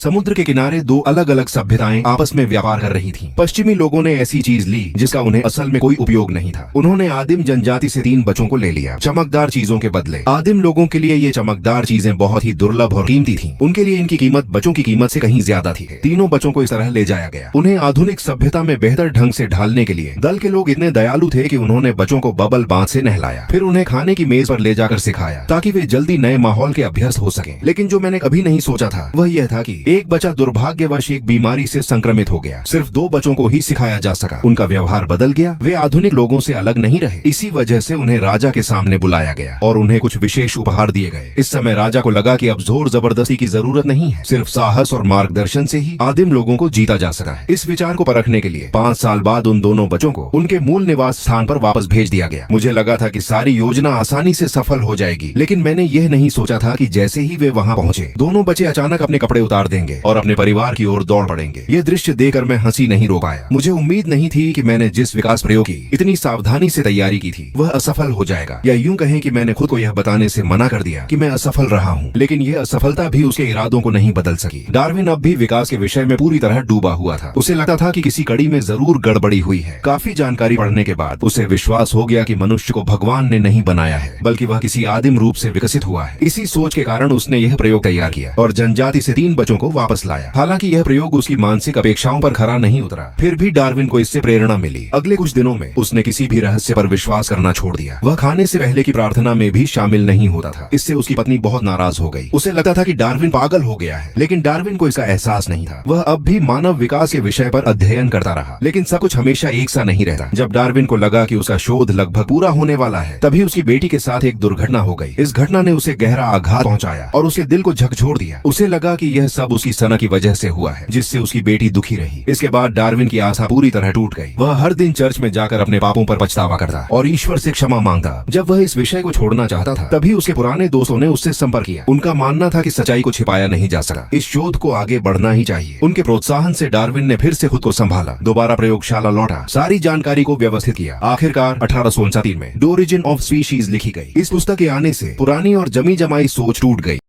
समुद्र के किनारे दो अलग अलग सभ्यताएं आपस में व्यापार कर रही थीं। पश्चिमी लोगों ने ऐसी चीज ली जिसका उन्हें असल में कोई उपयोग नहीं था। उन्होंने आदिम जनजाति से 3 बच्चों को ले लिया चमकदार चीजों के बदले। आदिम लोगों के लिए ये चमकदार चीजें बहुत ही दुर्लभ और कीमती थीं। उनके लिए इनकी कीमत बच्चों की कीमत से कहीं ज्यादा थी। तीनों बच्चों को इस तरह ले जाया गया। उन्हें आधुनिक सभ्यता में बेहतर ढंग से ढालने के लिए दल के लोग इतने दयालु थे कि उन्होंने बच्चों को बबल बांध से नहलाया, फिर उन्हें खाने की मेज पर ले जाकर सिखाया ताकि वे जल्दी नए माहौल के अभ्यस्त हो सकें। लेकिन जो मैंने कभी नहीं सोचा था वह यह था कि एक बच्चा दुर्भाग्यवश एक बीमारी से संक्रमित हो गया। सिर्फ 2 बच्चों को ही सिखाया जा सका। उनका व्यवहार बदल गया। वे आधुनिक लोगों से अलग नहीं रहे। इसी वजह से उन्हें राजा के सामने बुलाया गया और उन्हें कुछ विशेष उपहार दिए गए। इस समय राजा को लगा कि अब जोर जबरदस्ती की जरूरत नहीं है, सिर्फ साहस और मार्गदर्शन से ही आदिम लोगों को जीता जा सकता है। इस विचार को परखने के लिए 5 साल बाद उन दोनों बच्चों को उनके मूल निवास स्थान पर वापस भेज दिया गया। मुझे लगा था कि सारी योजना आसानी से सफल हो जाएगी, लेकिन मैंने यह नहीं सोचा था कि जैसे ही वे वहां पहुंचे दोनों बच्चे अचानक अपने कपड़े उतार देंगे और अपने परिवार की ओर दौड़ पड़ेंगे। ये दृश्य देखकर मैं हंसी नहीं रोक पाया। मुझे उम्मीद नहीं थी कि मैंने जिस विकास प्रयोग की इतनी सावधानी से तैयारी की थी वह असफल हो जाएगा, या यूं कहें कि मैंने खुद को यह बताने से मना कर दिया कि मैं असफल रहा हूं। लेकिन यह असफलता भी उसके इरादों को नहीं बदल सकी। डार्विन अब भी विकास के विषय में पूरी तरह डूबा हुआ था। उसे लगता था कि किसी कड़ी में जरूर गड़बड़ी हुई है। काफी जानकारी पढ़ने के बाद उसे विश्वास हो गया कि मनुष्य को भगवान ने नहीं बनाया है, बल्कि वह किसी आदिम रूप से विकसित हुआ है। इसी सोच के कारण उसने यह प्रयोग तैयार किया और जनजाति से 3 बच्चों को वापस लाया। हालांकि यह प्रयोग उसकी मानसिक अपेक्षाओं पर खरा नहीं उतरा, फिर भी डार्विन को इससे प्रेरणा मिली। अगले कुछ दिनों में उसने किसी भी रहस्य पर विश्वास करना छोड़ दिया। वह खाने से पहले की प्रार्थना में भी शामिल नहीं होता था। इससे उसकी पत्नी बहुत नाराज हो गई। उसे लगता था कि डार्विन पागल हो गया है, लेकिन डार्विन को इसका एहसास नहीं था। वह अब भी मानव विकास के विषय पर अध्ययन करता रहा, लेकिन सब कुछ हमेशा एक सा नहीं रहता। जब डार्विन को लगा कि उसका शोध लगभग पूरा होने वाला है, तभी उसकी बेटी के साथ एक दुर्घटना हो गई। इस घटना ने उसे गहरा आघात पहुंचाया और उसके दिल को झकझोर दिया। उसे लगा कि यह सब उसकी सना की वजह से हुआ है, जिससे उसकी बेटी दुखी रही। इसके बाद डार्विन की आशा पूरी तरह टूट गई। वह हर दिन चर्च में जाकर अपने पापों पर पछतावा करता और ईश्वर से क्षमा मांगता। जब वह इस विषय को छोड़ना चाहता था, तभी उसके पुराने दोस्तों ने उससे संपर्क किया। उनका मानना था कि सच्चाई को छिपाया नहीं जा सका, इस शोध को आगे बढ़ना ही चाहिए। उनके प्रोत्साहन से डार्विन ने फिर से खुद को संभाला, दोबारा प्रयोगशाला लौटा, सारी जानकारी को व्यवस्थित किया। आखिरकार 1869 में द ओरिजिन ऑफ स्पीशीज लिखी गई। इस पुस्तक के आने से पुरानी और जमी जमाई सोच टूट गई।